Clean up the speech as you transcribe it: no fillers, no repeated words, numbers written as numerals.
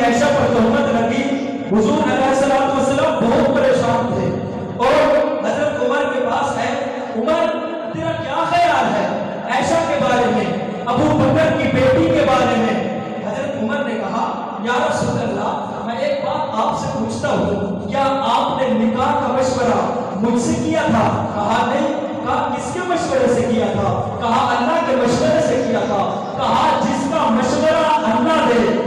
عائشہ پر تہمت لگی، حضور علیہ الصلوۃ والسلام بہت پریشان تھے اور حضرت عمر کے پاس ہے، عمر تیرا کیا خیال ہے عائشہ کے بارے میں، ابو بکر کی بیٹی کے بارے میں؟ حضرت عمر نے کہا یا رسول اللہ میں ایک بات آپ سے پوچھتا ہوں، کیا آپ نے نکاح کا مشورہ مجھ سے کیا تھا؟ کہا نہیں۔ کہا کس کے مشورے سے کیا تھا؟ کہا اللہ کے مشورے سے کیا تھا۔ کہا جس کا مشورہ اللہ دے